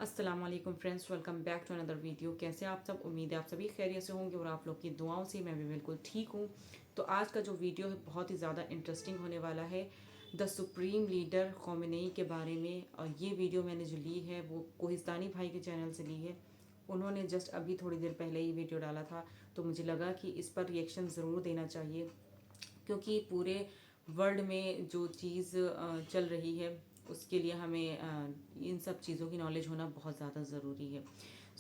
अस्सलाम वालेकुम friends, welcome back to another video. कैसे आप सब? उम्मीद है आप सभी खैरियत से होंगे और आप लोग की दुआओं से मैं भी बिल्कुल ठीक हूँ। तो आज का जो वीडियो है बहुत ही ज़्यादा इंटरेस्टिंग होने वाला है द सुप्रीम लीडर ख़ोमेनी के बारे में। और ये वीडियो मैंने जो ली है वो कोहिस्तानी भाई के चैनल से ली है। उन्होंने जस्ट अभी थोड़ी देर पहले ही वीडियो डाला था, तो मुझे लगा कि इस पर रिएक्शन ज़रूर देना चाहिए, क्योंकि पूरे वर्ल्ड में जो चीज़ चल रही है उसके लिए हमें इन सब चीज़ों की नॉलेज होना बहुत ज़्यादा ज़रूरी है।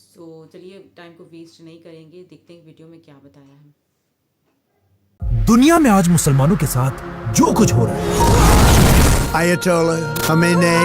सो चलिए टाइम को वेस्ट नहीं करेंगे, देखते हैं वीडियो में क्या बताया है। दुनिया में आज मुसलमानों के साथ जो कुछ हो रहा है, Ayatollah Khamenei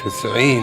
90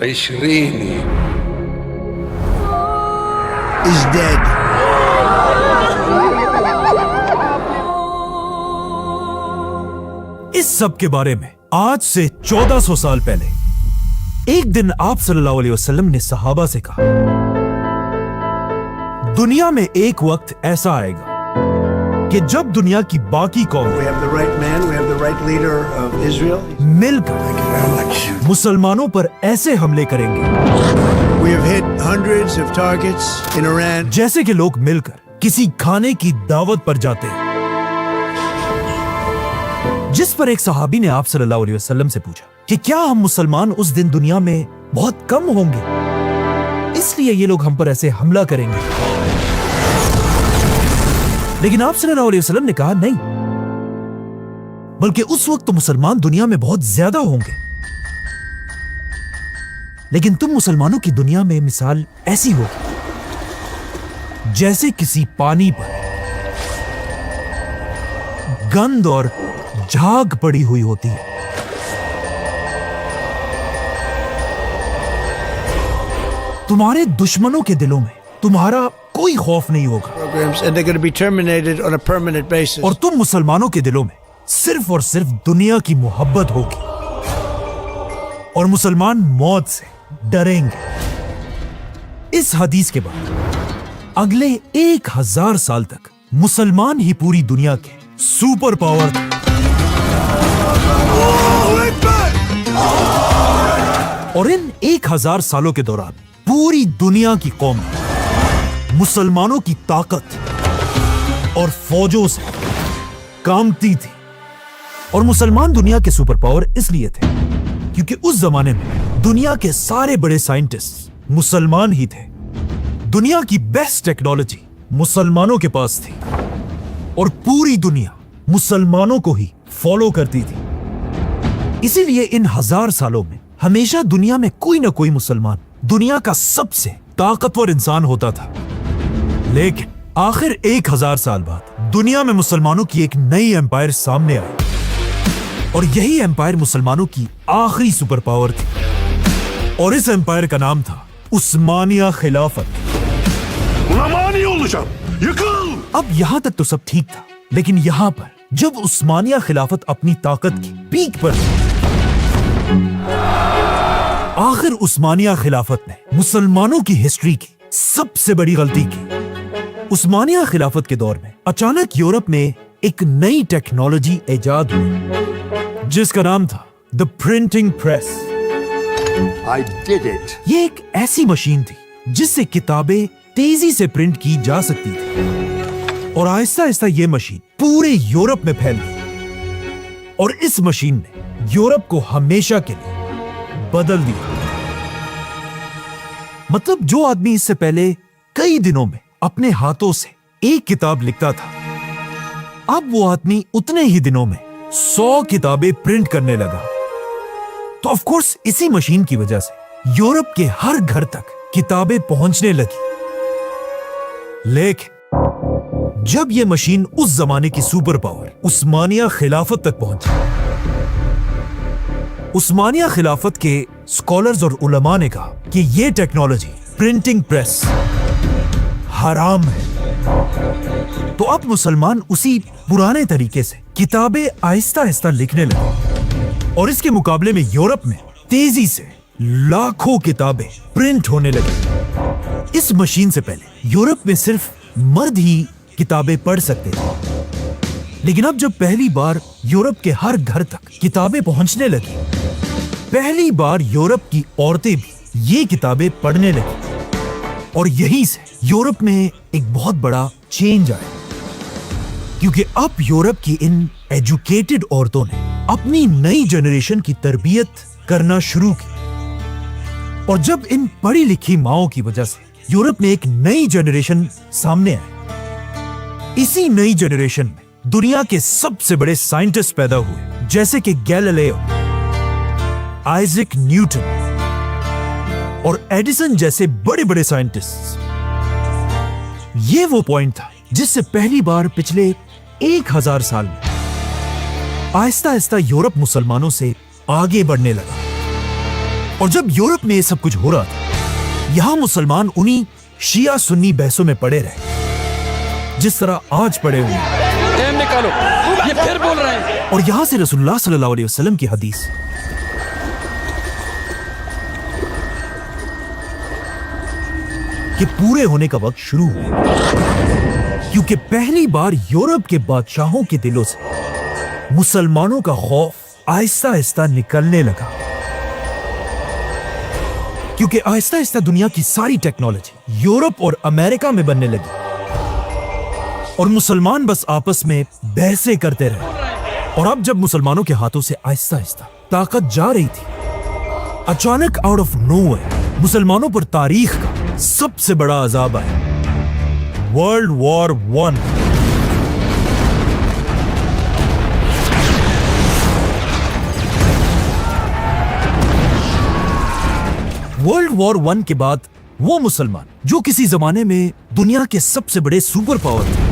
20 is dead. इस सब के बारे में आज से 1400 साल पहले एक दिन आप सल्लल्लाहु अलैहि वसल्लम ने सहाबा से कहा, दुनिया में एक वक्त ऐसा आएगा कि जब दुनिया की बाकी कौम We have the right man, we have the right leader of Israel. मिलकर मुसलमानों पर ऐसे हमले करेंगे We have hit hundreds of targets in Iran. जैसे कि लोग मिलकर किसी खाने की दावत पर जाते हैं। जिस पर एक सहाबी ने आप सल्लल्लाहु अलैहि वसल्लम से पूछा कि क्या हम मुसलमान उस दिन दुनिया में बहुत कम होंगे, इसलिए ये लोग हम पर ऐसे हमला करेंगे। लेकिन आप सल्लल्लाहु अलैहि वसल्लम ने कहा, नहीं, बल्कि उस वक्त तो मुसलमान दुनिया में बहुत ज्यादा होंगे, लेकिन तुम मुसलमानों की दुनिया में मिसाल ऐसी होगी जैसे किसी पानी पर गंद और झाग पड़ी हुई होती है। तुम्हारे दुश्मनों के दिलों में तुम्हारा कोई खौफ नहीं होगा Programs, and they're going to be terminated on a permanent basis. और तुम मुसलमानों के दिलों में सिर्फ और सिर्फ दुनिया की मोहब्बत होगी और मुसलमान मौत से डरेंगे। इस हदीस के बाद अगले 1000 साल तक मुसलमान ही पूरी दुनिया के सुपर पावर थे। और इन 1000 सालों के दौरान पूरी दुनिया की कौम मुसलमानों की ताकत और फौजों से कांपती थी। और मुसलमान दुनिया के सुपर पावर इसलिए थे क्योंकि उस जमाने में दुनिया के सारे बड़े साइंटिस्ट मुसलमान ही थे। दुनिया की बेस्ट टेक्नोलॉजी मुसलमानों के पास थी और पूरी दुनिया मुसलमानों को ही फॉलो करती थी। इसीलिए इन 1000 सालों में हमेशा दुनिया में कोई ना कोई मुसलमान दुनिया का सबसे ताकतवर इंसान होता था। लेकिन आखिर 1000 साल बाद दुनिया में मुसलमानों की एक नई एम्पायर सामने आई और यही एम्पायर मुसलमानों की आखिरी सुपर पावर थी और इस एम्पायर का नाम था उस्मानिया खिलाफत। अब यहां तक तो सब ठीक था, लेकिन यहां पर जब उस्मानिया खिलाफत अपनी ताकत की पीक पर आखिर उस्मानिया खिलाफत ने मुसलमानों की हिस्ट्री की सबसे बड़ी गलती की। उस्मानिया खिलाफत के दौर में अचानक यूरोप में एक नई टेक्नोलॉजी इजाद हुई जिसका नाम था the printing press. I did it. ये एक ऐसी मशीन थी जिससे किताबें तेजी से प्रिंट की जा सकती थी और आहिस्ता आहिस्ता ये मशीन पूरे यूरोप में फैल गई और इस मशीन ने यूरोप को हमेशा के लिए बदल दिया। मतलब जो आदमी इससे पहले कई दिनों में अपने हाथों से एक किताब लिखता था, अब वो आदमी उतने ही दिनों में 100 किताबें प्रिंट करने लगा। तो ऑफ कोर्स इसी मशीन की वजह से यूरोप के हर घर तक किताबें पहुंचने लगी। लेकिन जब यह मशीन उस जमाने की सुपर पावर उस्मानिया खिलाफत तक पहुंची, उस्मानिया खिलाफत के स्कॉलर्स और उलमा ने कहा कि यह टेक्नोलॉजी प्रिंटिंग प्रेस हराम है। तो अब मुसलमान उसी पुराने तरीके से किताबें आहिस्ता आहिस्ता लिखने लगे और इसके मुकाबले में यूरोप में तेजी से लाखों किताबें प्रिंट होने लगी। इस मशीन से पहले यूरोप में सिर्फ मर्द ही किताबें पढ़ सकते थे, लेकिन अब जब पहली बार यूरोप के हर घर तक किताबें पहुंचने लगी पहली बार यूरोप की औरतें भी ये किताबें पढ़ने लगी और यहीं से यूरोप में एक बहुत बड़ा चेंज आया, क्योंकि अब यूरोप की इन एजुकेटेड औरतों ने अपनी नई जनरेशन की तरबियत करना शुरू की। और जब इन पढ़ी लिखी माओं की वजह से यूरोप में एक नई जनरेशन सामने आई, इसी नई जनरेशन में दुनिया के सबसे बड़े साइंटिस्ट पैदा हुए, जैसे कि गैलीलियो, आइजैक न्यूटन और एडिसन जैसे बड़े बड़े साइंटिस्ट। ये वो पॉइंट था जिससे पहली बार पिछले 1000 साल में आहिस्ता आहिस्ता यूरोप मुसलमानों से आगे बढ़ने लगा। और जब यूरोप में ये सब कुछ हो रहा था, यहां मुसलमान उन्हीं शिया सुन्नी बहसों में पड़े रहे जिस तरह आज पड़े हुए हैं। निकालो, ये फिर बोल रहे हैं। और यहां से रसूलुल्लाह सल्लल्लाहु अलैहि वसल्लम की हदीस के पूरे होने का वक्त शुरू हुआ, क्योंकि पहली बार यूरोप के बादशाहों के दिलों से मुसलमानों का खौफ आहिस्ता आहिस्ता निकलने लगा, क्योंकि आहिस्ता आहिस्ता दुनिया की सारी टेक्नोलॉजी यूरोप और अमेरिका में बनने लगी और मुसलमान बस आपस में बहसें करते रहे। और अब जब मुसलमानों के हाथों से आहिस्ता आहिस्ता ताकत जा रही थी, अचानक आउट ऑफ नोवेयर मुसलमानों पर तारीख का सबसे बड़ा अजाब आया, वर्ल्ड वॉर 1। वर्ल्ड वॉर 1 के बाद वो मुसलमान जो किसी जमाने में दुनिया के सबसे बड़े सुपर पावर थे,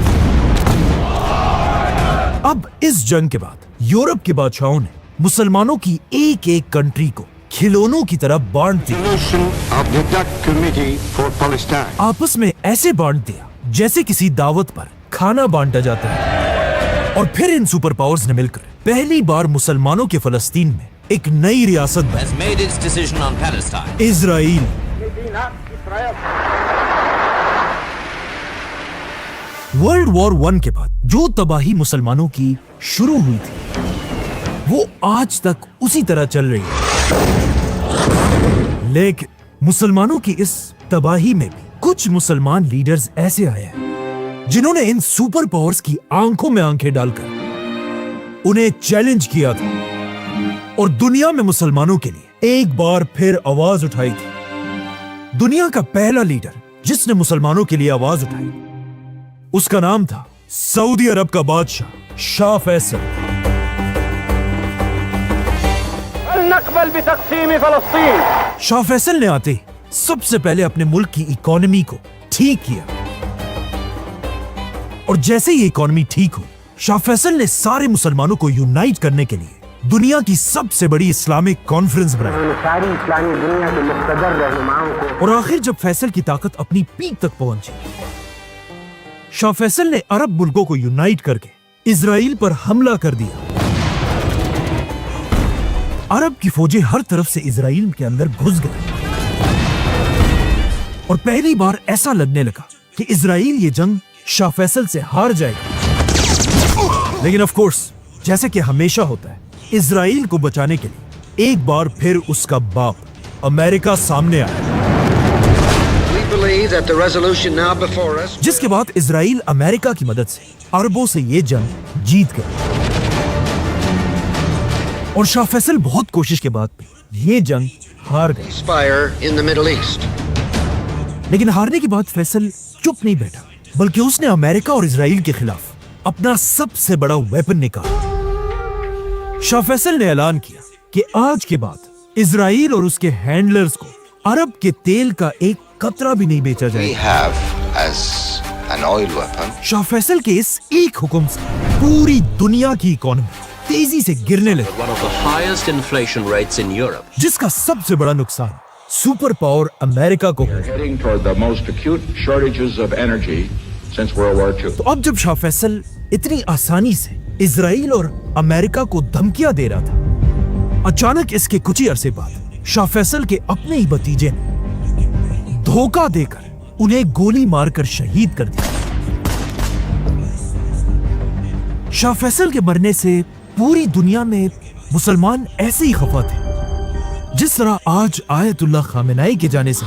अब इस जंग के बाद यूरोप के बादशाहों ने मुसलमानों की एक एक कंट्री को खिलौनों की तरह बांट दिया, आपस में ऐसे बांट दिया जैसे किसी दावत पर खाना बांटा जाता है। और फिर इन सुपर पावर्स ने मिलकर पहली बार मुसलमानों के फलस्तीन में एक नई रियासत बनाई, इजराइल। वर्ल्ड वॉर 1 के बाद जो तबाही मुसलमानों की शुरू हुई थी, वो आज तक उसी तरह चल रही है। लेकिन मुसलमानों की इस तबाही में भी कुछ मुसलमान लीडर्स ऐसे आए हैं जिन्होंने इन सुपर पावर्स की आंखों में आंखें डालकर उन्हें चैलेंज किया था और दुनिया में मुसलमानों के लिए एक बार फिर आवाज उठाई थी। दुनिया का पहला लीडर जिसने मुसलमानों के लिए आवाज उठाई, उसका नाम था सऊदी अरब का बादशाह शाह फैसल। शाह फैसल ने आते ही सबसे पहले अपने मुल्क की इकोनॉमी को ठीक किया, और जैसे ही इकोनॉमी ठीक हो, शाह फैसल ने सारे मुसलमानों को यूनाइट करने के लिए दुनिया की सबसे बड़ी इस्लामिक कॉन्फ्रेंस बनाई। सारी इस्लामी दुनिया के मुक़्तदर रहनुमाओं को। और आखिर जब फैसल की ताकत अपनी पीक तक पहुंची, शाह फैसल ने अरब मुल्कों को यूनाइट करके इजराइल पर हमला कर दिया। अरब की फौजें हर तरफ से इजराइल के अंदर घुस गई और पहली बार ऐसा लगने लगा कि इजराइल ये जंग शाह फैसल से हार जाएगा। लेकिन ऑफ कोर्स, जैसे कि हमेशा होता है, इजराइल को बचाने के लिए एक बार फिर उसका बाप अमेरिका सामने आया, जिसके बाद इजराइल अमेरिका की मदद से अरबों से ये जंग जीत गया। और शाह फैसल बहुत कोशिश के बाद ये जंग हार गए। लेकिन हारने के बाद फैसल चुप नहीं बैठा, बल्कि उसने अमेरिका और इजराइल के खिलाफ अपना सबसे बड़ा वेपन निकाला। शाह फैसल ने ऐलान किया कि आज के बाद इजराइल और उसके हैंडलर्स को अरब के तेल का एक कतरा भी नहीं बेचा जाएगा। शाह फैसल के इस एक हुक्म से पूरी दुनिया की इकोनॉमी तेजी से गिरने लगी, जिसका सबसे बड़ा नुकसान सुपर पावर अमेरिका को। तो अब जब शाह फैसल इतनी आसानी से इजराइल और अमेरिका को धमकियां दे रहा था, अचानक इसके कुछ ही अरसे बाद शाह फैसल के अपने ही भतीजे ने धोखा देकर उन्हें गोली मारकर शहीद कर दिया। शाह फैसल के मरने से पूरी दुनिया में मुसलमान ऐसे ही खफा थे जिस तरह आज आयतुल्लाह खामेनाई के जाने से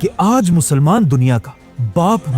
कि आज मुसलमान दुनिया का बाप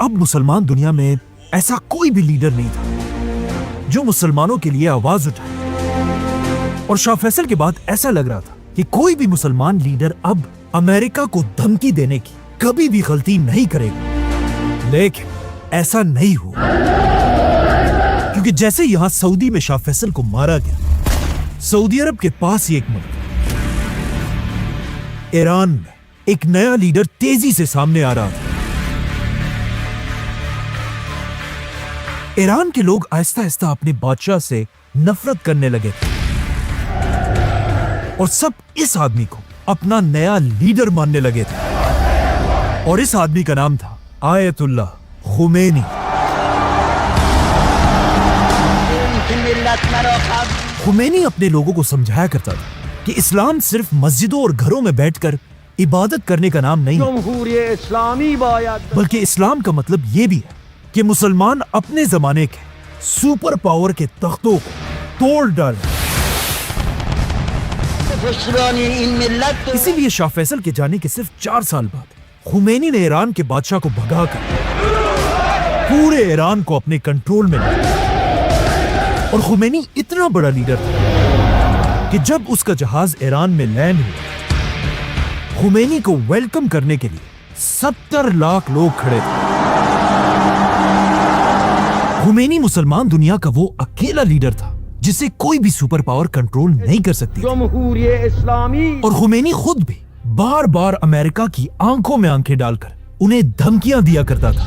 अब मुसलमान दुनिया में ऐसा कोई भी लीडर नहीं था जो मुसलमानों के लिए आवाज उठाए। और शाह फैसल के बाद ऐसा लग रहा था कि कोई भी मुसलमान लीडर अब अमेरिका को धमकी देने की कभी भी गलती नहीं करेगा। लेकिन ऐसा नहीं हुआ, क्योंकि जैसे यहां सऊदी में शाह फैसल को मारा गया, सऊदी अरब के पास ही एक मुल्क ईरान में एक नया लीडर तेजी से सामने आ रहा था। ईरान के लोग आहिस्ता आहिस्ता अपने बादशाह से नफरत करने लगे थे और सब इस आदमी को अपना नया लीडर मानने लगे थे। और इस आदमी का नाम था आयतुल्लाह खुमैनी। खुमैनी अपने लोगों को समझाया करता था कि इस्लाम सिर्फ मस्जिदों और घरों में बैठकर इबादत करने का नाम नहीं है, बल्कि इस्लाम का मतलब यह भी है कि मुसलमान अपने जमाने के सुपर पावर के तख्तों को तोड़ डालें। इसीलिए शाह फैसल के जाने के सिर्फ 4 साल बाद खुमैनी ने ईरान के बादशाह को भगाकर पूरे ईरान को अपने कंट्रोल में लिया। और खुमैनी इतना बड़ा लीडर था कि जब उसका जहाज ईरान में लैंड हुआ, खुमैनी को वेलकम करने के लिए 70 लाख लोग खड़े थे। खुमैनी मुसलमान दुनिया का वो अकेला लीडर था जिसे कोई भी सुपर पावर कंट्रोल नहीं कर सकती। और खुमैनी खुद भी बार बार अमेरिका की आंखों में आंखें डालकर उन्हें धमकियां दिया करता था।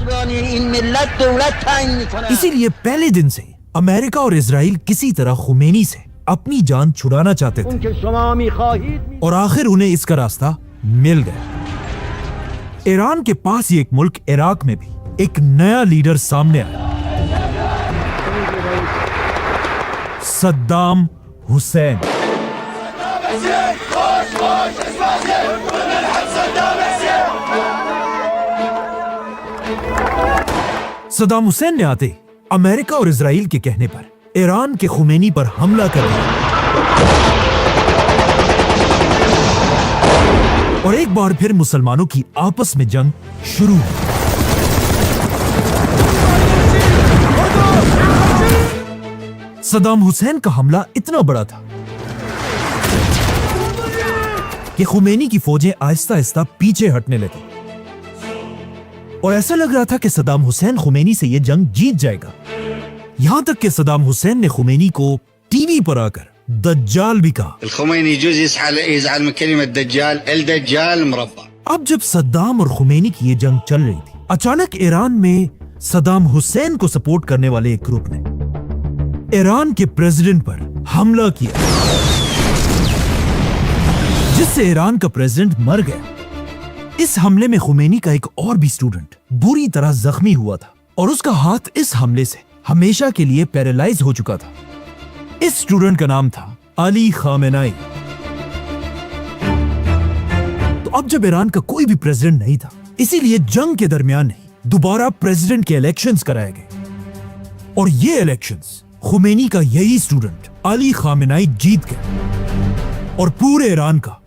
इसीलिए पहले दिन से अमेरिका और इजराइल किसी तरह खुमैनी से अपनी जान छुड़ाना चाहते थे। और आखिर उन्हें इसका रास्ता मिल गया। ईरान के पास ही एक मुल्क इराक में भी एक नया लीडर सामने आया, सद्दाम हुसैन। सद्दाम हुसैन ने आते अमेरिका और इजराइल के कहने पर ईरान के खुमैनी पर हमला कर दिया और एक बार फिर मुसलमानों की आपस में जंग शुरू हुई। सद्दाम हुसैन का हमला इतना बड़ा था कि खुमैनी की फौजें आहिस्ता आहिस्ता पीछे हटने लगी और ऐसा लग रहा था कि सद्दाम हुसैन खुमैनी से यह जंग जीत जाएगा। यहां तक कि सद्दाम हुसैन ने खुमैनी को टीवी पर आकर दज्जाल भी कहा। अब जब सद्दाम और खुमैनी की यह जंग चल रही थी, अचानक ईरान में सद्दाम हुसैन को सपोर्ट करने वाले एक ग्रुप ने ईरान के प्रेसिडेंट पर हमला किया, जिससे ईरान का प्रेसिडेंट मर गया। इस हमले में खुमैनी का एक और भी स्टूडेंट बुरी तरह जख्मी हुआ था और उसका हाथ इस हमले से हमेशा के लिए पैरालाइज हो चुका था। इस स्टूडेंट का नाम था अली खामेनाई। तो अब जब ईरान का कोई भी प्रेसिडेंट नहीं था, इसीलिए जंग के दरमियान ही दोबारा प्रेसिडेंट के इलेक्शंस कराए गए और ये इलेक्शंस खुमैनी का यही स्टूडेंट अली खामेनाई जीत गया और पूरे ईरान का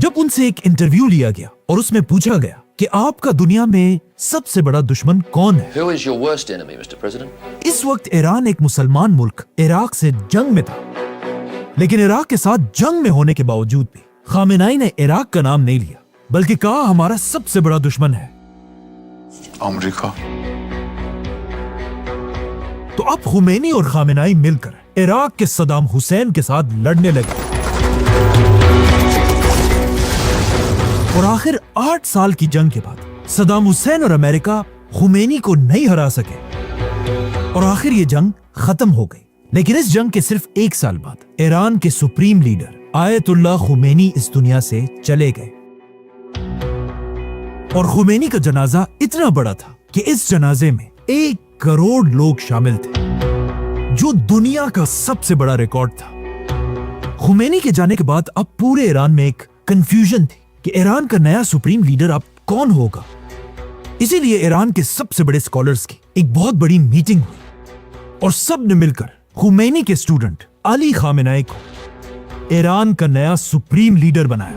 जब उनसे एक इंटरव्यू लिया गया और उसमें पूछा गया कि आपका दुनिया में सबसे बड़ा दुश्मन कौन है। Who is your worst enemy, Mr. President? इस वक्त ईरान एक मुसलमान मुल्क इराक से जंग में था, लेकिन इराक के साथ जंग में होने के बावजूद भी खामेनाई ने इराक का नाम नहीं लिया, बल्कि कहा हमारा सबसे बड़ा दुश्मन है अमेरिका। तो अब खुमैनी और खामेनाई मिलकर इराक के सद्दाम हुसैन के साथ लड़ने लगे और आखिर 8 साल की जंग के बाद सद्दाम हुसैन और अमेरिका खुमैनी को नहीं हरा सके और आखिर ये जंग खत्म हो गई। लेकिन इस जंग के सिर्फ 1 साल बाद ईरान के सुप्रीम लीडर आयतुल्लाह खुमैनी इस दुनिया से चले गए और खुमैनी का जनाजा इतना बड़ा था कि इस जनाजे में 1 करोड़ लोग शामिल थे, जो दुनिया का सबसे बड़ा रिकॉर्ड था। खुमैनी के जाने के बाद अब पूरे ईरान में एक कंफ्यूजन थी कि ईरान का नया सुप्रीम लीडर अब कौन होगा। इसीलिए ईरान के सबसे बड़े स्कॉलर्स की एक बहुत बड़ी मीटिंग हुई और सब ने मिलकर खुमैनी के स्टूडेंट अली खामेनेई को ईरान का नया सुप्रीम लीडर बनाया।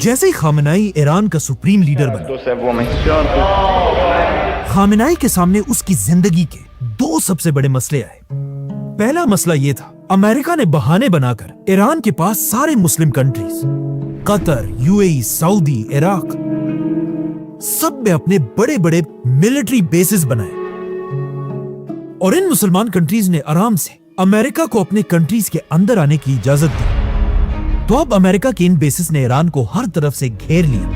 जैसे ही खामेनेई ईरान का सुप्रीम लीडर बना, 2/3 खामेनेई के सामने उसकी जिंदगी के दो सबसे बड़े मसले आए। पहला मसला यह था, अमेरिका ने बहाने बनाकर ईरान के पास सारे Muslim countries Qatar, UAE, Saudi, Iraq सब में अपने बड़े बड़े मिलिट्री बेसिस बनाए और इन मुसलमान कंट्रीज ने आराम से अमेरिका को अपने कंट्रीज के अंदर आने की इजाजत दी। तो अब अमेरिका के इन बेसिस ने ईरान को हर तरफ से घेर लिया।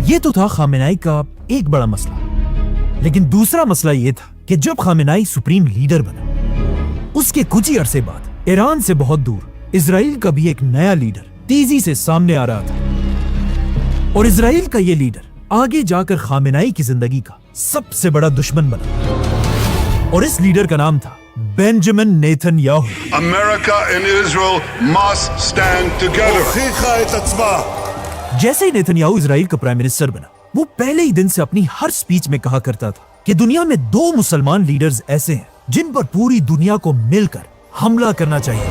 यह तो था खामेनेई का एक बड़ा मसला। लेकिन दूसरा मसला यह था कि जब खामेनेई सुप्रीम लीडर बना, उसके कुछ ही अरसे बाद ईरान से बहुत दूर इजराइल का भी एक नया लीडर तेजी से सामने आ रहा था और इजराइल का यह लीडर आगे जाकर खामेनेई की जिंदगी का सबसे बड़ा दुश्मन बना और इस लीडर का नाम था Benjamin Netanyahu. America and Israel must stand together. जैसे ही नेतन्याहू इजराइल का प्राइम मिनिस्टर बना, वो पहले ही दिन से अपनी हर स्पीच में कहा करता था कि दुनिया में दो मुसलमान लीडर्स ऐसे हैं जिन पर पूरी दुनिया को मिलकर हमला करना चाहिए।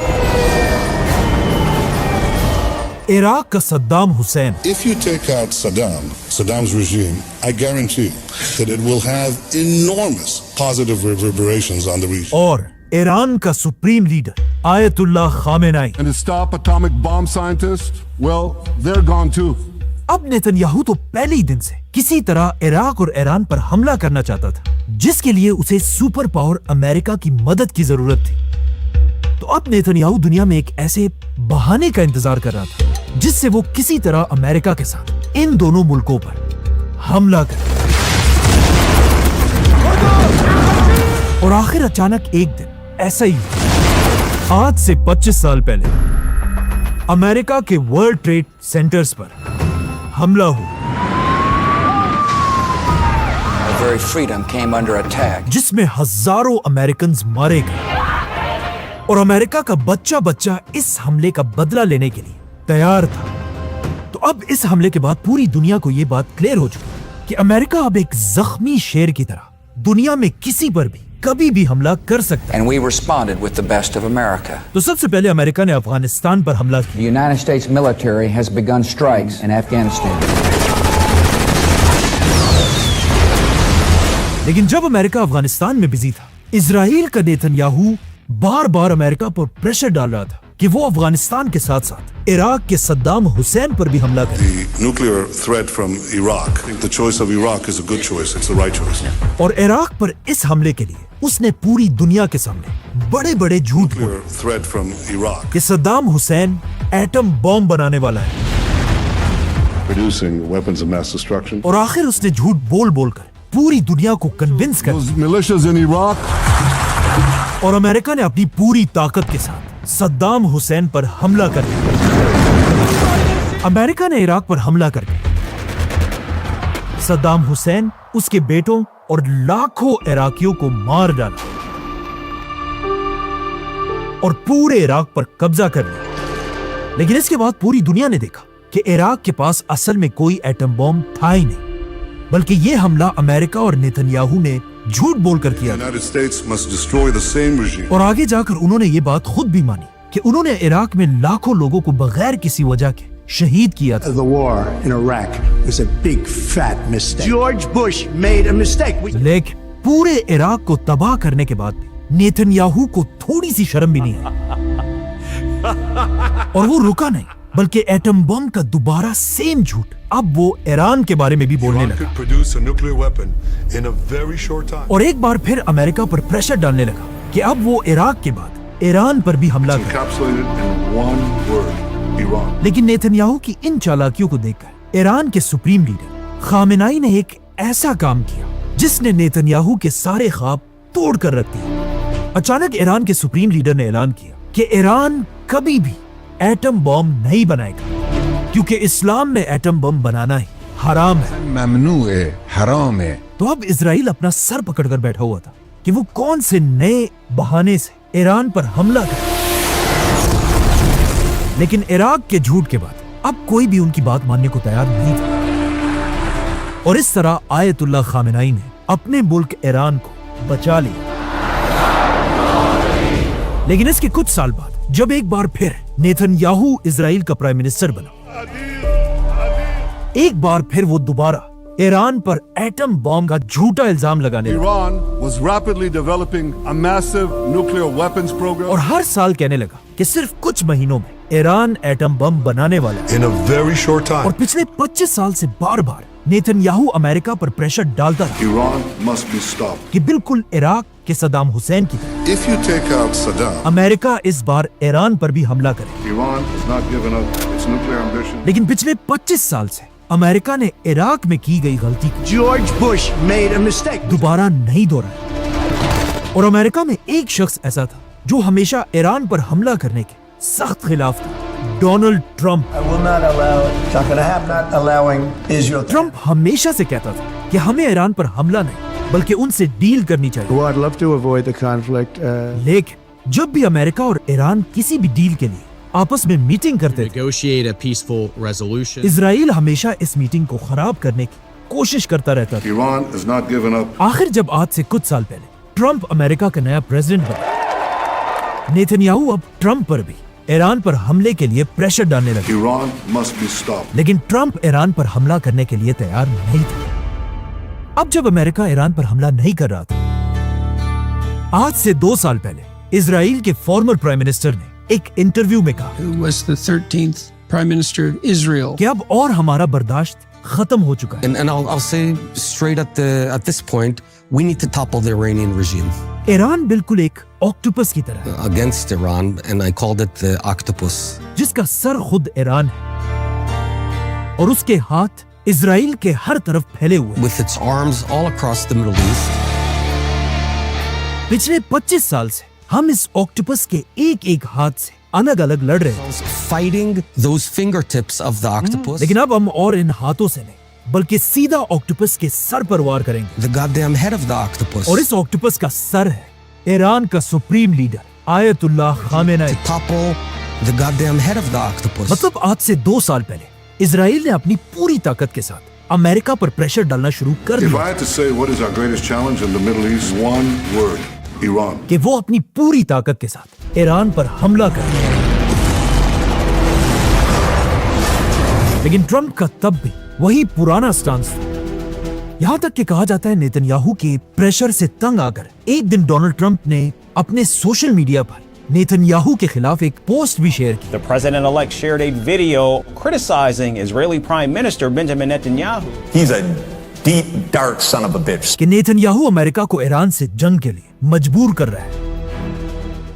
इराक का Saddam Hussain, If you take out Saddam's regime, I guarantee that it will have enormous positive reverberations on the region. और ईरान का supreme leader Ayatollah Khamenei. And to stop atomic bomb scientists, well, they're gone too. अब Netanyahu तो पहले ही दिन से किसी तरह Iraq और ईरान पर हमला करना चाहता था, जिसके लिए उसे सुपर पावर अमेरिका की मदद की जरूरत थी। तो अब नेतन्याहू दुनिया में एक ऐसे बहाने का इंतजार कर रहा था जिससे वो किसी तरह अमेरिका के साथ इन दोनों मुल्कों पर हमला करे। और आखिर अचानक एक दिन ऐसा ही हुआ। आज से 25 साल पहले अमेरिका के वर्ल्ड ट्रेड सेंटर्स पर हमला हुआ, Our very freedom came under attack. जिसमें हजारों अमेरिकन मारे गए और अमेरिका का बच्चा बच्चा इस हमले का बदला लेने के लिए तैयार था। तो अब इस हमले के बाद पूरी दुनिया को यह बात क्लियर हो चुकी कि अमेरिका अब एक जख्मी शेर की तरह दुनिया में किसी पर भी कभी भी हमला कर सकता है। And we responded with the best of America. तो सबसे पहले अमेरिका ने अफगानिस्तान पर हमला किया। The United States military has begun strikes in Afghanistan. लेकिन जब अमेरिका अफगानिस्तान में बिजी था, इजराइल का नेतन्याहू बार बार अमेरिका पर प्रेशर डाल रहा था कि वो अफगानिस्तान के साथ साथ इराक के सद्दाम हुसैन पर भी हमला करे। The nuclear threat from Iraq. I think the choice of Iraq is a good choice. It's the right choice. और इराक पर इस हमले के लिए उसने पूरी दुनिया के सामने बड़े बड़े झूठ बोले Nuclear threat from Iraq. कि सद्दाम हुसैन एटम बॉम्ब बनाने वाला है। Producing weapons of mass destruction. और आखिर उसने झूठ बोल बोलकर पूरी दुनिया को कन्विंस कर Those militias in Iraq. और अमेरिका ने अपनी पूरी ताकत के साथ सद्दाम हुसैन पर हमला कर दिया। अमेरिका ने इराक पर हमला करके सद्दाम हुसैन, उसके बेटों और लाखों इराकियों को मार डाला और पूरे इराक पर कब्जा कर लिया। लेकिन इसके बाद पूरी दुनिया ने देखा कि इराक के पास असल में कोई एटम बॉम्ब था ही नहीं, बल्कि यह हमला अमेरिका और नेतन्याहू ने झूठ बोलकर किया। The United States must destroy the same regime. और आगे जाकर उन्होंने ये बात खुद भी मानी कि उन्होंने इराक में लाखों लोगों को बगैर किसी वजह के शहीद किया था। The war in Iraq was a big fat mistake. George Bush made a mistake. लेकिन पूरे इराक को तबाह करने के बाद भी नेतन्याहू को थोड़ी सी शर्म भी नहीं आई और वो रुका नहीं, बल्कि एटम बम का दोबारा सेम झूठ अब वो ईरान के बारे में भी बोलने Iran लगा could produce a nuclear weapon in a very short time. और एक बार फिर अमेरिका पर प्रेशर डालने लगा कि अब वो इराक के बाद ईरान पर भी हमला करे। Encapsulated in one word, Iran. लेकिन नेतन्याहू की इन चालाकियों को देखकर ईरान के सुप्रीम लीडर खामेनेई ने एक ऐसा काम किया जिसने नेतन्याहू के सारे ख्वाब तोड़ कर रख दिए। अचानक ईरान के सुप्रीम लीडर ने ऐलान किया कि ईरान कभी भी एटम बॉम्ब नहीं बनाएगा, क्योंकि इस्लाम में एटम बम बनाना ही हराम है। ममनू है, हराम है। तो अब इजराइल अपना सर पकड़कर बैठा हुआ था कि वो कौन से नए बहाने से ईरान पर हमला करें। लेकिन इराक के झूठ के बाद अब कोई भी उनकी बात मानने को तैयार नहीं था और इस तरह आयतुल्लाह खामेनाई ने अपने मुल्क ईरान को बचा लिया। लेकिन इसके कुछ साल बाद जब एक बार फिर नेतन्याहू इजराइल का प्राइम मिनिस्टर बना, एक बार फिर वो दोबारा ईरान पर एटम बॉम्ब का झूठा इल्जाम लगाने लगा Iran was rapidly developing a massive nuclear weapons program. और हर साल कहने लगा कि सिर्फ कुछ महीनों में ईरान एटम बम बनाने वाला है। In a very short time, और पिछले 25 साल से बार बार नेतन्याहू अमेरिका पर प्रेशर डालता रहा Iran must be stopped. कि बिल्कुल इराक के सद्दाम हुसैन की तरह If you take out Saddam, America इस बार ईरान पर भी हमला करे। Iran has not given up its nuclear ambition. लेकिन पिछले 25 साल से अमेरिका ने इराक में की गई गलती को George Bush made a mistake. दोबारा नहीं दोहराया। और अमेरिका में एक शख्स ऐसा था जो हमेशा ईरान पर हमला करने के सख्त खिलाफ था, Donald Trump. I will not allow it. It's not going to happen. Not allowing Israel. Trump हमेशा से कहता था कि हमें ईरान पर हमला नहीं बल्कि उनसे डील करनी चाहिए। Well, I'd love to avoid the conflict. लेकिन जब भी अमेरिका और ईरान किसी भी डील के लिए आपस में मीटिंग करते थे, negotiate a peaceful resolution. Israel हमेशा इस मीटिंग को खराब करने की कोशिश करता रहता था। Iran has not given up. आखिर जब आज से कुछ साल पहले ट्रंप अमेरिका का नया प्रेसिडेंट बना, नेतन्याहू अब ट्रंप पर भी ईरान पर हमले के लिए प्रेशर डालने लगे। Iran must be stopped. लेकिन ट्रंप ईरान पर हमला करने के लिए तैयार नहीं था। अब जब अमेरिका ईरान पर हमला नहीं कर रहा था, आज से 2 साल पहले इजराइल के फॉर्मर प्राइम मिनिस्टर ने एक इंटरव्यू में कहा who was the 13th Prime Minister of Israel. कि अब और हमारा बर्दाश्त खत्म हो चुका है। And I'll say straight at this point, we need to topple the Iranian regime. Iran बिल्कुल एक ऑक्टोपस की तरह है, Against Iran, and I called it the octopus. जिसका सर खुद ईरान है और उसके हाथ इजराइल के हर तरफ फैले हुए हैं। With its arms all across the Middle East. पिछले 25 साल से हम इस ऑक्टोपस के एक एक हाथ से अलग अलग लड़ रहे हैं, Fighting those fingertips of the octopus. लेकिन अब हम और इन हाथों से नहीं बल्कि सीधा ऑक्टोपस के सर पर वार करेंगे। The goddamn head of the octopus. और इस ऑक्टोपस का सर है ईरान का supreme leader Ayatollah Khamenei. To topple the goddamn head of the octopus. मतलब आज से 2 साल पहले इजराइल ने अपनी पूरी ताकत के साथ अमेरिका पर प्रेशर डालना शुरू कर If I दिया had to say what is our greatest challenge in the Middle East, one word, Iran. कि वो अपनी पूरी ताकत के साथ ईरान पर हमला करे। लेकिन ट्रंप का तब भी वही पुराना स्टांस था। यहां तक कि कहा जाता है नेतन्याहू के प्रेशर से तंग आकर एक दिन डोनाल्ड ट्रंप ने अपने सोशल मीडिया पर नेतन्याहू के खिलाफ एक पोस्ट भी शेयर की। The president-elect shared a video criticizing Israeli Prime Minister Benjamin Netanyahu. He's a deep, dark son of a bitch. कि नेतन्याहू अमेरिका को ईरान से जंग के लिए मजबूर कर रहा है।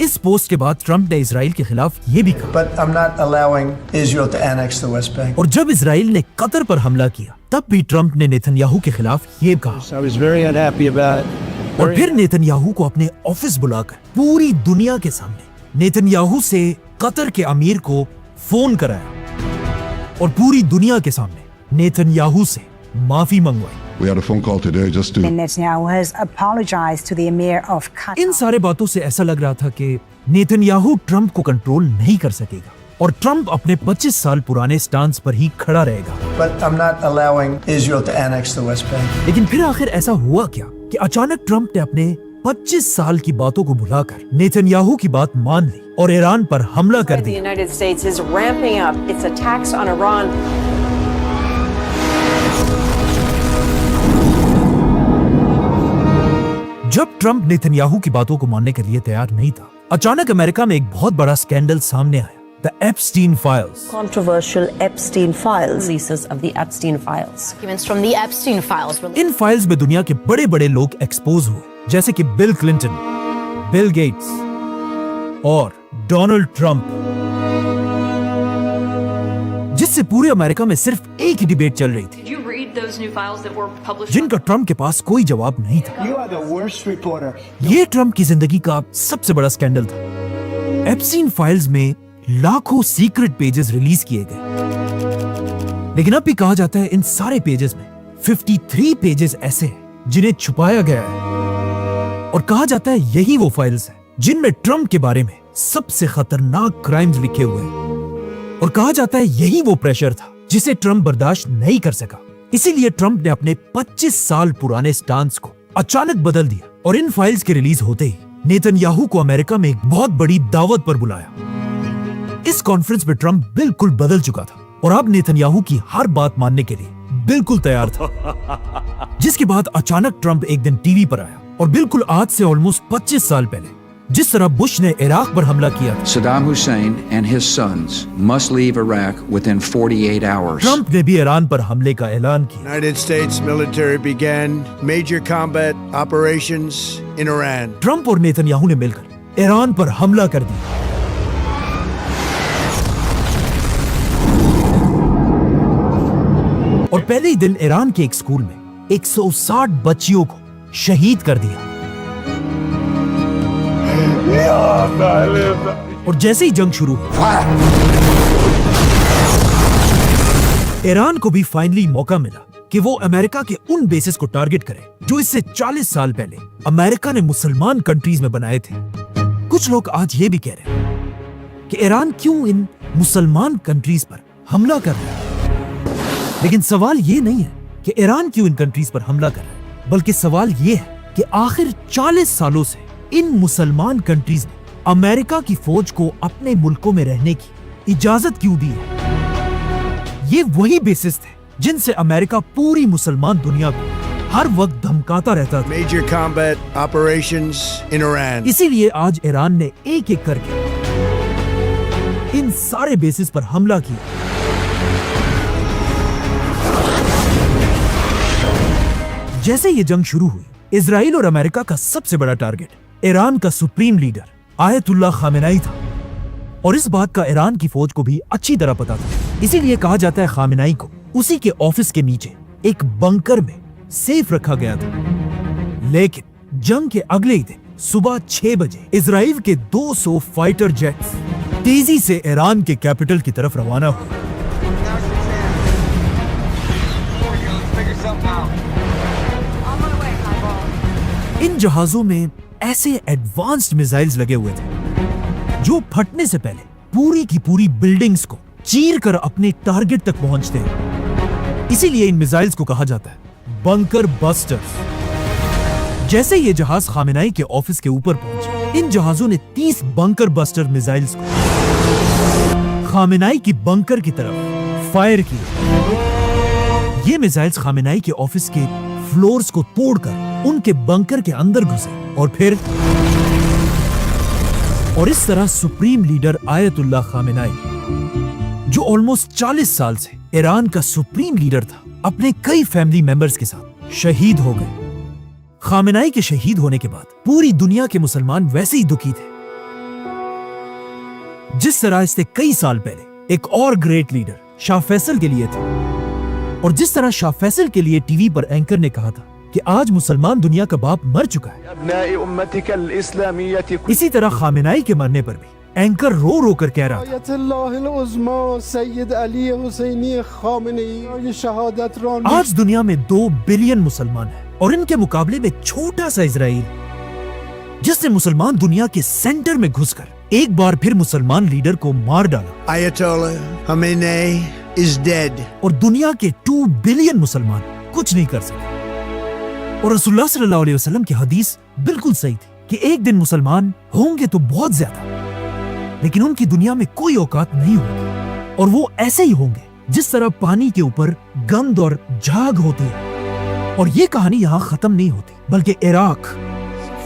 इस पोस्ट के बाद ट्रंप ने इजराइल के खिलाफ ये भी कहा, But I'm not allowing Israel to annex the West Bank. और जब इजराइल ने कतर पर हमला किया तब भी ट्रंप ने नेतन्याहू के खिलाफ ये कहा। I was very unhappy about it. और फिर नेतन्याहू को अपने ऑफिस बुलाकर पूरी दुनिया के सामने नेतन्याहू से कतर के अमीर को फोन कराया और पूरी दुनिया के सामने नेतन्याहू से माफी मंगवाई। We had a phone call today just to. Netanyahu has apologized to the Emir of Qatar. इन सारे बातों से ऐसा लग रहा था कि नेतन्याहू ट्रंप को कंट्रोल नहीं कर सकेगा और ट्रंप अपने 25 साल पुराने स्टांस पर ही खड़ा रहेगा। But I'm not allowing Israel to annex the West Bank. लेकिन फिर आखिर ऐसा हुआ क्या कि अचानक ट्रंप ने अपने 25 साल की बातों को भुलाकर नेतन्याहू की बात मान ली और ईरान पर हमला कर The दिया। United States is ramping up its attacks on Iran. जब ट्रंप नेतन्याहू की बातों को मानने के लिए तैयार नहीं था, अचानक अमेरिका में एक बहुत बड़ा स्कैंडल सामने आया, the Epstein files. Controversial Epstein files. Releases of the Epstein files. Documents from the Epstein files. In files में दुनिया के बड़े बड़े लोग एक्सपोज हुए, जैसे कि बिल क्लिंटन, बिल गेट्स और डोनाल्ड ट्रंप, जिससे पूरे अमेरिका में सिर्फ एक ही डिबेट चल रही थी, Did you read those new files that were published? जिनका ट्रंप के पास कोई जवाब नहीं था। You are the worst reporter. ये ट्रंप की जिंदगी का सबसे बड़ा स्कैंडल था। एप्स्टीन फाइल्स में लाखों सीक्रेट पेजेस रिलीज किए गए, लेकिन अब भी कहा जाता है इन सारे पेजेस में 53 पेजेस ऐसे हैं जिन्हें छुपाया गया है और कहा जाता है यही वो फाइल्स हैं जिनमें ट्रंप के बारे में सबसे खतरनाक क्राइम्स लिखे हुए हैं। और कहा जाता है यही वो प्रेशर था जिसे ट्रंप बर्दाश्त नहीं कर सका। इसीलिए ट्रंप ने अपने 25 साल पुराने स्टांस को अचानक बदल दिया और इन फाइल्स के रिलीज होते ही नेतन्याहू को अमेरिका में एक बहुत बड़ी दावत पर बुलाया। इस कॉन्फ्रेंस में ट्रंप बिल्कुल बदल चुका था और अब नेतन्याहू की हर बात मानने के लिए बिल्कुल तैयार था। जिसके बाद अचानक ट्रंप एक दिन टीवी पर आया और बिल्कुल आज से ऑलमोस्ट 25 साल पहले जिस तरह बुश ने इराक पर हमला किया था, Saddam Hussein and his sons must leave Iraq within 48 hours. Trump ने भी ईरान पर हमले का ऐलान किया। United States military began major combat operations in Iran. Trump और नेतन्याहू ने मिलकर ईरान पर हमला कर दिया। और पहले ही दिन ईरान के एक स्कूल में 160 बच्चियों को शहीद कर दिया। और जैसे ही जंग शुरू हुई, ईरान को भी फाइनली मौका मिला कि वो अमेरिका के उन बेसिस को टारगेट करे जो इससे 40 साल पहले अमेरिका ने मुसलमान कंट्रीज में बनाए थे। कुछ लोग आज ये भी कह रहे हैं कि ईरान क्यों इन मुसलमान कंट्रीज पर हमला कर रहा है। लेकिन सवाल ये नहीं है कि ईरान क्यों इन कंट्रीज पर हमला कर रहा है, बल्कि सवाल ये है कि आखिर 40 सालों से इन मुसलमान कंट्रीज ने अमेरिका की फौज को अपने मुल्कों में रहने की इजाजत क्यों दी है। ये वही बेसिस थे जिनसे अमेरिका पूरी मुसलमान दुनिया को हर वक्त धमकाता रहता था। Major combat operations in Iran. इसीलिए आज ईरान ने एक एक करके इन सारे बेसिस पर हमला किया। जैसे ये जंग शुरू हुई, इजराइल और अमेरिका का सबसे बड़ा टारगेट ईरान का सुप्रीम लीडर आयतुल्लाह खामेनेई था। और इस बात का ईरान की फौज को भी अच्छी तरह पता था। इसीलिए कहा जाता है खामेनेई को उसी के ऑफिस के नीचे एक बंकर में सेफ रखा गया था। लेकिन जंग के अगले ही दिन सुबह 6 बजे इजराइल के 200 फाइटर जेट्स तेजी से ईरान के कैपिटल की तरफ रवाना हुए। इन जहाजों में ऐसे एडवांस्ड मिसाइल्स लगे हुए थे जो फटने से पहले पूरी की पूरी बिल्डिंग्स को चीर कर अपने टारगेट तक पहुंचते हैं। इसीलिए इन मिसाइल्स को कहा जाता है बंकर बस्टर्स। जैसे ये जहाज खामेनेई के ऑफिस के ऊपर पहुंचे, इन जहाजों ने 30 बंकर बस्टर मिसाइल्स को खामेनेई की बंकर की तरफ फायर किए। ये मिसाइल्स खामेनेई के ऑफिस के फ्लोर्स को तोड़कर उनके बंकर के अंदर घुसे और इस तरह सुप्रीम लीडर आयतुल्लाह खामेनेई, जो ऑलमोस्ट 40 साल से ईरान का सुप्रीम लीडर था, अपने कई फैमिली मेंबर्स के साथ शहीद हो गए। खामेनेई के शहीद होने के बाद पूरी दुनिया के मुसलमान वैसे ही दुखी थे जिस तरह इससे कई साल पहले एक और ग्रेट लीडर शाह फैसल के लिए थे। और जिस तरह शाह फैसल के लिए टीवी पर एंकर ने कहा था कि आज मुसलमान दुनिया का बाप मर चुका है, इसी तरह खामेनेई के मरने पर भी एंकर रो रो कर कह रहा था, आज दुनिया में 2 बिलियन मुसलमान हैं और इनके मुकाबले में छोटा सा इजराइल, जिसने मुसलमान दुनिया के सेंटर में घुसकर एक बार फिर मुसलमान लीडर को मार डाला। Ayatollah Khamenei is dead. और दुनिया के 2 बिलियन मुसलमान कुछ नहीं कर सके। और रसूलुल्लाह सल्लल्लाहु अलैहि वसल्लम की हदीस बिल्कुल सही थी कि एक दिन मुसलमान होंगे तो बहुत ज्यादा, लेकिन उनकी दुनिया में कोई औकात नहीं होगी। और वो ऐसे ही होंगे जिस तरह पानी के ऊपर गंद और झाग होती है। और ये कहानी यहाँ खत्म नहीं होती, बल्कि Iraq,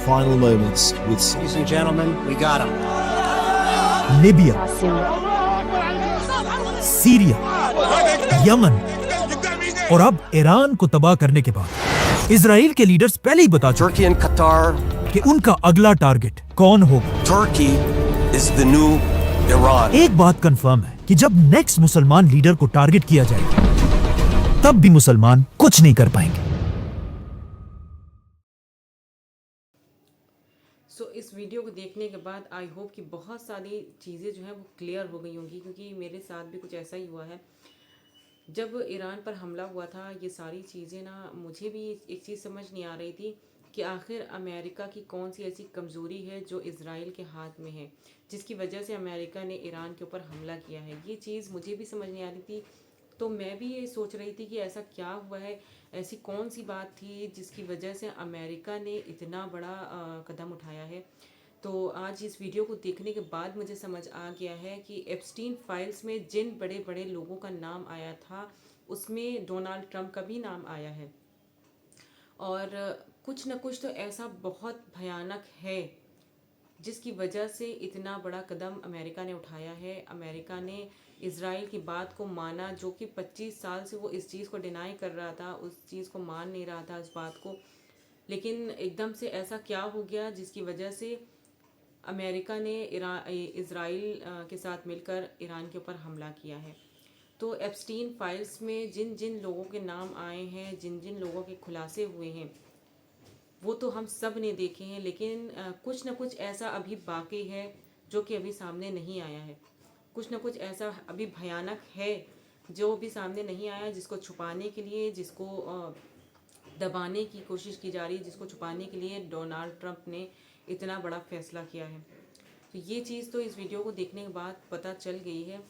Final moments with ladies and gentlemen, we got him. Libya, Syria, Yemen और अब ईरान को तबाह करने के बाद इजराइल के लीडर्स पहले ही बता चुके कि उनका अगला टारगेट कौन होगा। Turkey is the new Iran. एक बात कंफर्म है कि जब नेक्स्ट मुसलमान लीडर को टारगेट किया जाएगा, तब भी मुसलमान कुछ नहीं कर पाएंगे। इस वीडियो को देखने के बाद आई होप कि बहुत सारी चीज़ें जो हैं वो क्लियर हो गई होंगी, क्योंकि मेरे साथ भी कुछ ऐसा ही हुआ है। जब ईरान पर हमला हुआ था, ये सारी चीज़ें ना मुझे भी एक चीज़ समझ नहीं आ रही थी कि आखिर अमेरिका की कौन सी ऐसी कमज़ोरी है जो इज़राइल के हाथ में है, जिसकी वजह से अमेरिका ने ईरान के ऊपर हमला किया है। ये चीज़ मुझे भी समझ नहीं आ रही थी, तो मैं भी ये सोच रही थी कि ऐसा क्या हुआ है, ऐसी कौन सी बात थी जिसकी वजह से अमेरिका ने इतना बड़ा कदम उठाया है। तो आज इस वीडियो को देखने के बाद मुझे समझ आ गया है कि एप्स्टीन फाइल्स में जिन बड़े बड़े लोगों का नाम आया था उसमें डोनाल्ड ट्रंप का भी नाम आया है, और कुछ न कुछ तो ऐसा बहुत भयानक है जिसकी वजह से इतना बड़ा कदम अमेरिका ने उठाया है। अमेरिका ने इज़राइल की बात को माना, जो कि 25 साल से वो इस चीज़ को डिनाई कर रहा था, उस चीज़ को मान नहीं रहा था इस बात को, लेकिन एकदम से ऐसा क्या हो गया जिसकी वजह से अमेरिका ने इज़राइल के साथ मिलकर ईरान के ऊपर हमला किया है। तो एप्स्टीन फाइल्स में जिन जिन लोगों के नाम आए हैं, जिन जिन लोगों के खुलासे हुए हैं, वो तो हम सब ने देखे हैं, लेकिन कुछ न कुछ ऐसा अभी बाकी है जो कि अभी सामने नहीं आया है। कुछ न कुछ ऐसा अभी भयानक है जो अभी सामने नहीं आया, जिसको छुपाने के लिए, जिसको दबाने की कोशिश की जा रही है, जिसको छुपाने के लिए डोनाल्ड ट्रंप ने इतना बड़ा फैसला किया है। तो ये चीज़ तो इस वीडियो को देखने के बाद पता चल गई है।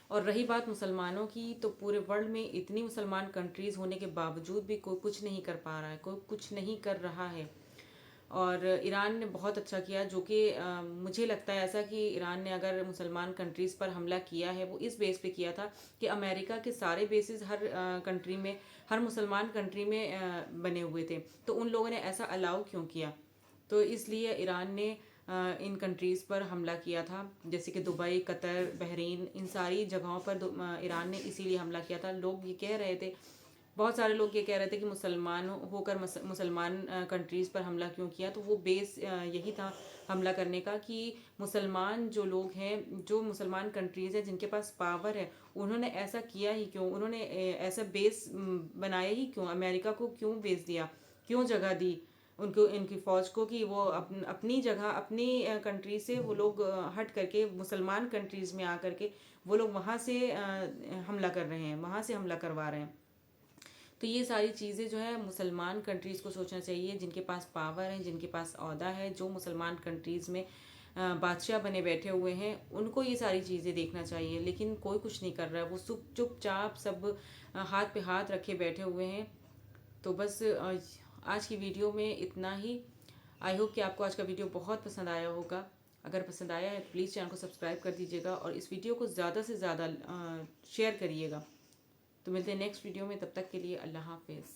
और रही बात मुसलमानों की, तो पूरे वर्ल्ड में इतनी मुसलमान कंट्रीज़ होने के बावजूद भी कोई कुछ नहीं कर पा रहा है, कोई कुछ नहीं कर रहा है। और ईरान ने बहुत अच्छा किया, जो कि मुझे लगता है ऐसा कि ईरान ने अगर मुसलमान कंट्रीज़ पर हमला किया है वो इस बेस पे किया था कि अमेरिका के सारे बेसिस हर कंट्री में, हर मुसलमान कंट्री में बने हुए थे, तो उन लोगों ने ऐसा अलाउ क्यों किया। तो इसलिए ईरान ने इन कंट्रीज़ पर हमला किया था, जैसे कि दुबई, कतर, बहरीन, इन सारी जगहों पर ईरान ने इसीलिए हमला किया था। लोग ये कह रहे थे, बहुत सारे लोग ये कह रहे थे कि मुसलमान होकर मुसलमान कंट्रीज़ पर हमला क्यों किया। तो वो बेस यही था हमला करने का कि मुसलमान जो लोग हैं, जो मुसलमान कंट्रीज़ हैं जिनके पास पावर है, उन्होंने ऐसा किया ही क्यों, उन्होंने ऐसा बेस बनाया ही क्यों, अमेरिका को क्यों बेस दिया, क्यों जगह दी उनको, इनकी फ़ौज को, कि वो अपनी जगह, अपनी कंट्री से वो लोग हट करके मुसलमान कंट्रीज़ में आ करके वो लोग वहाँ से हमला कर रहे हैं, वहाँ से हमला करवा रहे हैं। तो ये सारी चीज़ें जो है मुसलमान कंट्रीज़ को सोचना चाहिए, जिनके पास पावर है, जिनके पास ओहदा है, जो मुसलमान कंट्रीज़ में बादशाह बने बैठे हुए हैं, उनको ये सारी चीज़ें देखना चाहिए। लेकिन कोई कुछ नहीं कर रहा है, वो चुपचाप सब हाथ पे हाथ रखे बैठे हुए हैं। तो बस आज की वीडियो में इतना ही। आई होप कि आपको आज का वीडियो बहुत पसंद आया होगा। अगर पसंद आया है तो प्लीज़ चैनल को सब्सक्राइब कर दीजिएगा और इस वीडियो को ज़्यादा से ज़्यादा शेयर करिएगा। तो मिलते हैं नेक्स्ट वीडियो में, तब तक के लिए अल्लाह हाफ़िज़।